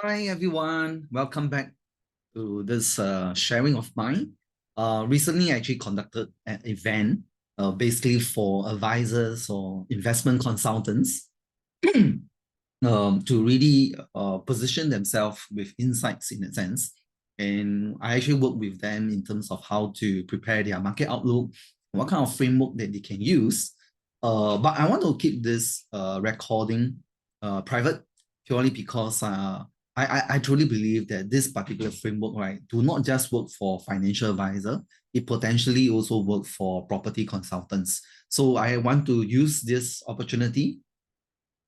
Hi everyone, welcome back to this sharing of mine. Recently, I actually conducted an event basically for advisors or investment consultants to really position themselves with insights in a sense. And I actually work with them in terms of how to prepare their market outlook, what kind of framework that they can use. But I want to keep this recording private purely because I truly believe that this particular framework, right, do not just work for financial advisor, it potentially also work for property consultants. So I want to use this opportunity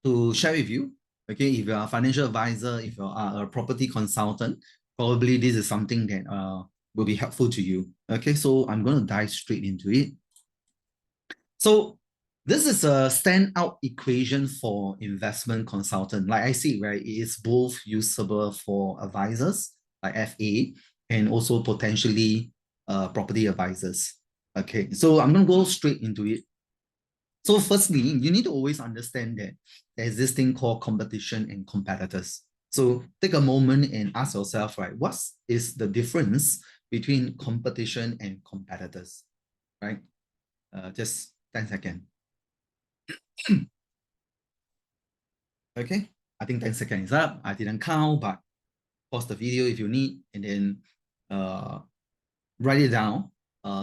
to share with you. Okay, if you're a financial advisor, if you are a property consultant, probably this is something that will be helpful to you. Okay, so I'm going to dive straight into it. So this is a standout equation for investment consultant. Like I see, right, it is both usable for advisors like FA and also potentially property advisors. Okay, so I'm going to go straight into it. So firstly, you need to always understand that there's this thing called competition and competitors. So take a moment and ask yourself, right, what is the difference between competition and competitors, right? Just 10 seconds. Okay, I think 10 seconds is up. I didn't count, but pause the video if you need, and then write it down.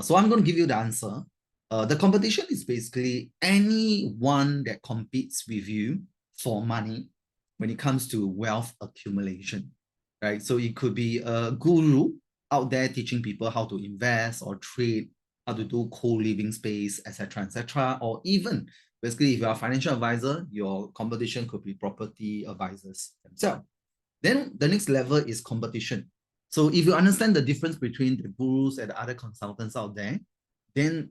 So I'm going to give you the answer. The competition is basically anyone that competes with you for money when it comes to wealth accumulation, right? So it could be a guru out there teaching people how to invest or trade, how to do co-living space, etc., or even basically if you're a financial advisor, your competition could be property advisors themselves. Then the next level is competition. So if you understand the difference between the gurus and the other consultants out there, then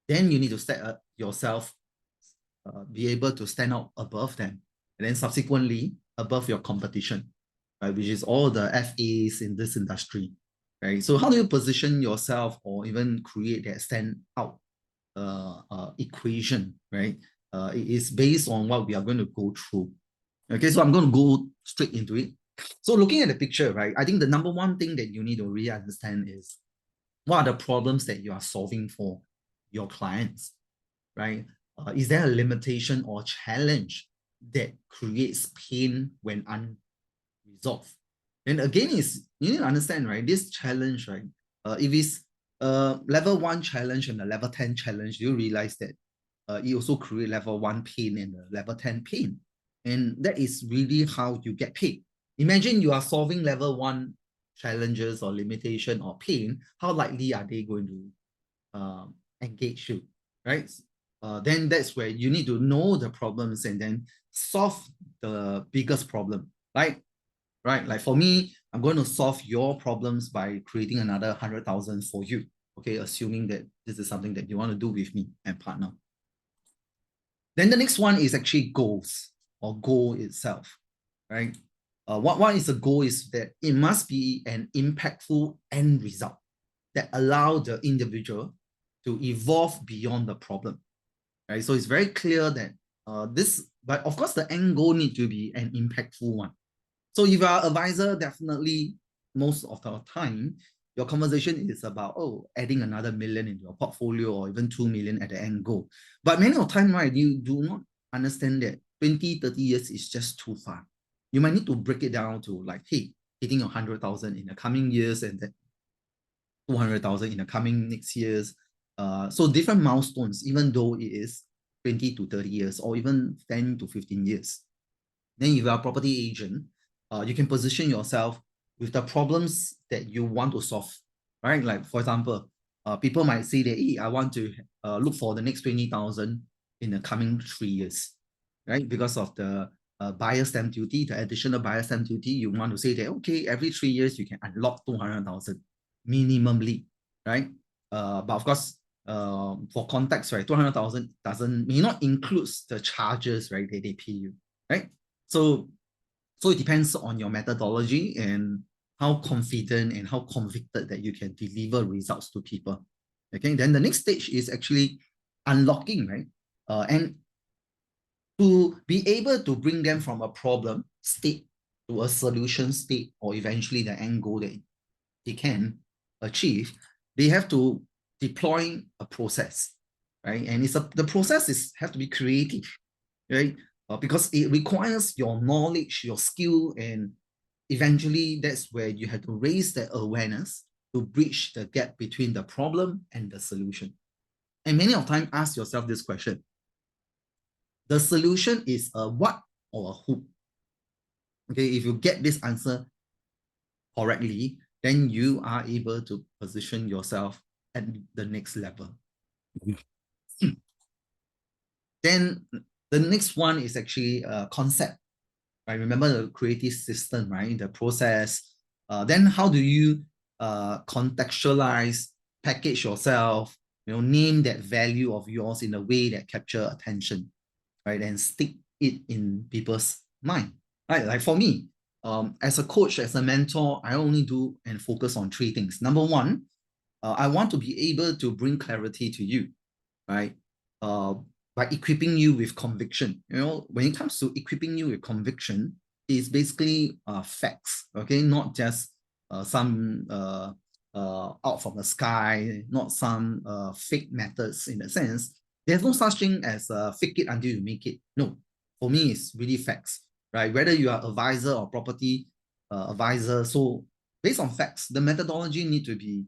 you need to set up yourself, be able to stand out above them, and then subsequently above your competition, right? Which is all the FAs in this industry, right? So how do you position yourself or even create that stand out equation, right? It is based on what we are going to go through. Okay, so I'm going to go straight into it. So looking at the picture, right, I think the number one thing that you need to really understand is what are the problems that you are solving for your clients, right? Is there a limitation or challenge that creates pain when unresolved? And again, is you need to understand, right? This challenge, right? If it's level 1 challenge and a level 10 challenge, you realize that it also create level 1 pain and a level 10 pain. And that is really how you get paid. Imagine you are solving level 1 challenges or limitation or pain. How likely are they going to engage you, right? Then that's where you need to know the problems and then solve the biggest problem, right? Right? Like for me, I'm going to solve your problems by creating another 100,000 for you. Okay, assuming that this is something that you want to do with me and partner. Then the next one is actually goals or goal itself, right? What is a goal is that it must be an impactful end result that allow the individual to evolve beyond the problem, right? So it's very clear that but of course the end goal need to be an impactful one. So if you are an advisor, definitely most of the time, your conversation is about, adding another million in your portfolio or even 2 million at the end goal. But many of the time, right, you do not understand that 20, 30 years is just too far. You might need to break it down to like, hey, hitting 100,000 in the coming years and then 200,000 in the coming next years. So different milestones, even though it is 20 to 30 years or even 10 to 15 years. Then if you are a property agent, you can position yourself with the problems that you want to solve, right? Like for example, people might say that, hey, I want to look for the next 20,000 in the coming 3 years, right? Because of the buyer stamp duty, the additional buyer stamp duty, you want to say that, okay, every 3 years you can unlock 200,000 minimally, right? But of course, for context, right, 200,000 may not include the charges, right, that they pay you, right? So it depends on your methodology and how confident and how convicted that you can deliver results to people. Okay, then the next stage is actually unlocking, right? And to be able to bring them from a problem state to a solution state or eventually the end goal that they can achieve, they have to deploy a process, right? And the process have to be creative, right? Because it requires your knowledge, your skill, and eventually that's where you have to raise the awareness to bridge the gap between the problem and the solution. And many of time ask yourself this question: the solution is a what or a who? Okay, if you get this answer correctly, then you are able to position yourself at the next level. Then the next one is actually a concept, right? Remember the creative system, right? The process. Then how do you contextualize, package yourself, name that value of yours in a way that capture attention, right? And stick it in people's mind, right? Like for me, as a coach, as a mentor, I only do and focus on three things. Number one, I want to be able to bring clarity to you, right? By equipping you with conviction. When it comes to equipping you with conviction, it's basically facts, okay? Not just some out from the sky, not some fake methods in a sense. There's no such thing as fake it until you make it. No, for me, it's really facts, right? Whether you are advisor or property advisor, so based on facts, the methodology need to be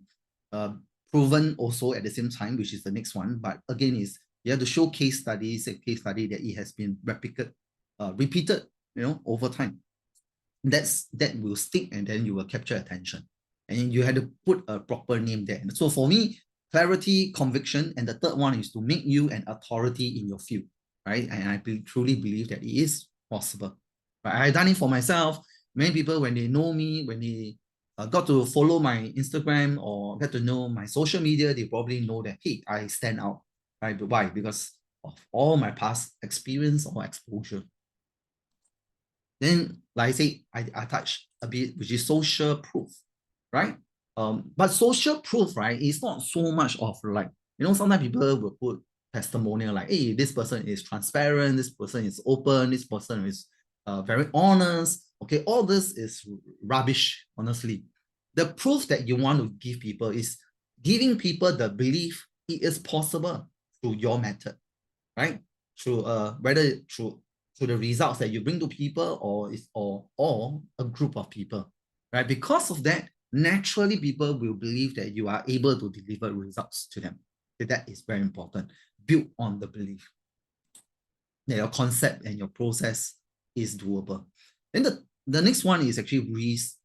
proven also at the same time, which is the next one. But again, is you have to show case studies, a case study that it has been repeated, over time. That will stick, and then you will capture attention. And you have to put a proper name there. So for me, clarity, conviction, and the third one is to make you an authority in your field, right? And I truly believe that it is possible. Right? I've done it for myself. Many people, when they know me, when they got to follow my Instagram or get to know my social media, they probably know that, hey, I stand out, right? But why? Because of all my past experience or exposure. Then, like I say, I touch a bit, which is social proof, right? But social proof, right, is not so much of like, sometimes people will put testimonial like, hey, this person is transparent, this person is open, this person is very honest. Okay, all this is rubbish, honestly. The proof that you want to give people is giving people the belief it is possible through your method, right? Through whether through the results that you bring to people or a group of people, right? Because of that, naturally people will believe that you are able to deliver results to them. So that is very important. Build on the belief that your concept and your process is doable. Then the next one is actually risk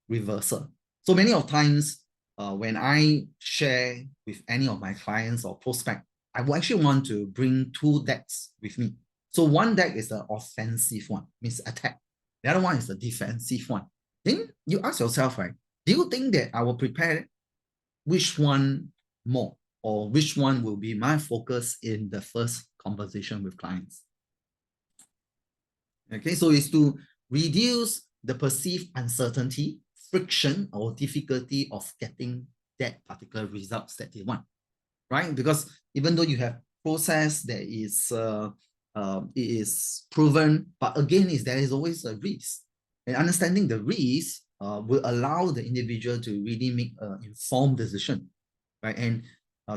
reversal. So many of times when I share with any of my clients or prospect, I will actually want to bring two decks with me. So one deck is the offensive one, means attack. The other one is the defensive one. Then you ask yourself, right, do you think that I will prepare which one more, or which one will be my focus in the first conversation with clients? Okay, so it's to reduce the perceived uncertainty, friction, or difficulty of getting that particular results that they want, right? Because even though you have process that is proven, but again, there is always a risk. And understanding the risk will allow the individual to really make an informed decision, right? And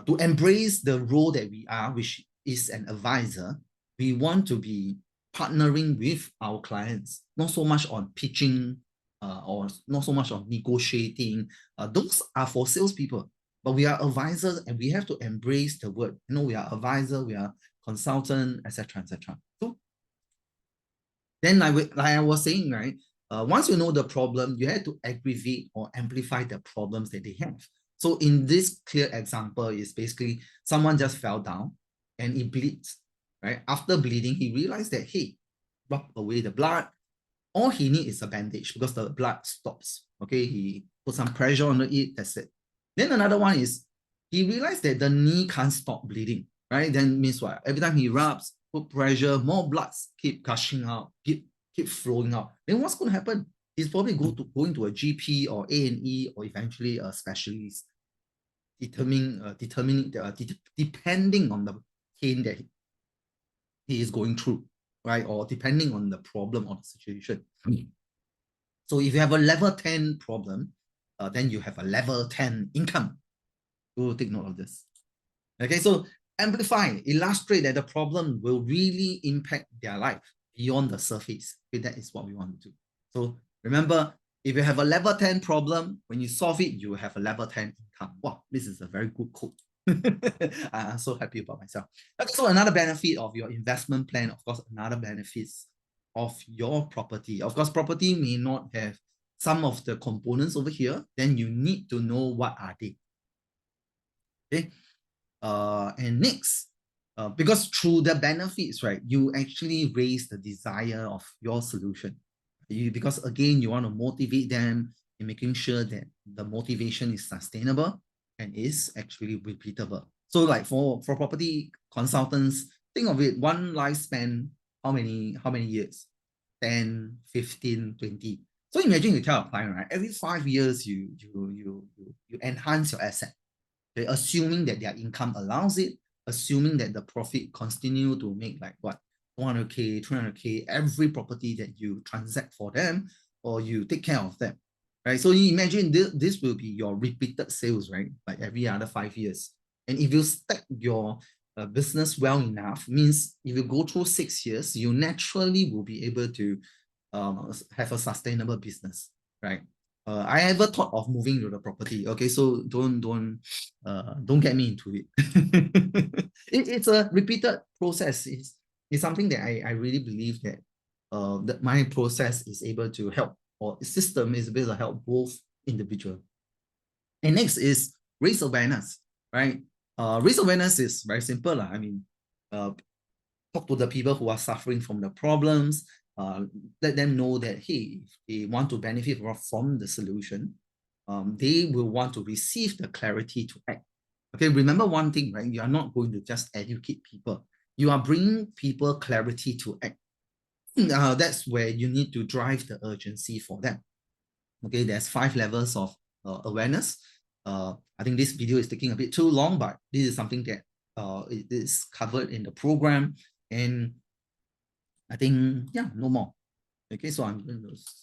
to embrace the role that we are, which is an advisor, we want to be partnering with our clients, not so much on pitching or not so much on negotiating. Those are for salespeople. But we are advisors, and we have to embrace the word. We are advisor, we are consultant, etc., etc. So then, like I was saying, right? Once you know the problem, you have to aggravate or amplify the problems that they have. So in this clear example, is basically someone just fell down and he bleeds, right? After bleeding, he realized that, hey, rub away the blood. All he needs is a bandage because the blood stops. Okay, he put some pressure on it, that's it. Then another one is he realized that the knee can't stop bleeding, right? Then means what? Every time he rubs, put pressure, more blood keep gushing out, keep flowing out. Then what's going to happen? He's probably going to a GP or A&E or eventually a specialist, depending on the pain that he is going through. right? Or depending on the problem or the situation. So if you have a level 10 problem, then you have a level 10 income. We'll take note of this. Okay, so amplify, illustrate that the problem will really impact their life beyond the surface. Okay, that is what we want to do. So remember, if you have a level 10 problem, when you solve it, you have a level 10 income. Wow, this is a very good quote. I'm so happy about myself. Okay, so another benefit of your investment plan, of course, another benefits of your property. Of course, property may not have some of the components over here, then you need to know what are they. Okay. And next, because through the benefits, right, you actually raise the desire of your solution. Because again, you want to motivate them in making sure that the motivation is sustainable and is actually repeatable. So like for property consultants, think of it, one lifespan, how many years? 10, 15, 20. So imagine you tell a client, right, every 5 years you enhance your asset. Okay, assuming that their income allows it, assuming that the profit continue to make like what, 200K, 300K, every property that you transact for them or you take care of them, right? So you imagine this will be your repeated sales, right? Like every other 5 years. And if you stack your business well enough, means if you go through 6 years, you naturally will be able to have a sustainable business, right? I ever thought of moving to the property. Okay, so don't get me into it. It's a repeated process. It's something that I really believe that that my process is able to help, or system is able to help both individual. And next is raise awareness, right? Raise awareness is very simple. I mean, talk to the people who are suffering from the problems, let them know that, hey, if they want to benefit from the solution, they will want to receive the clarity to act. Okay, remember one thing, right? You are not going to just educate people. You are bringing people clarity to act. That's where you need to drive the urgency for them. Okay, there's 5 levels of awareness. I think this video is taking a bit too long, but this is something that it is covered in the program. And I think, yeah, no more. Okay, so I'm going to stop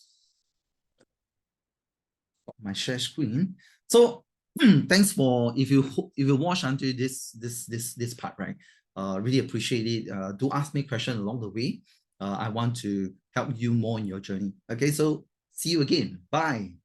my share screen. So thanks for, if you watch until this part, right? Really appreciate it. Do ask me questions along the way. I want to help you more in your journey. Okay, so see you again. Bye.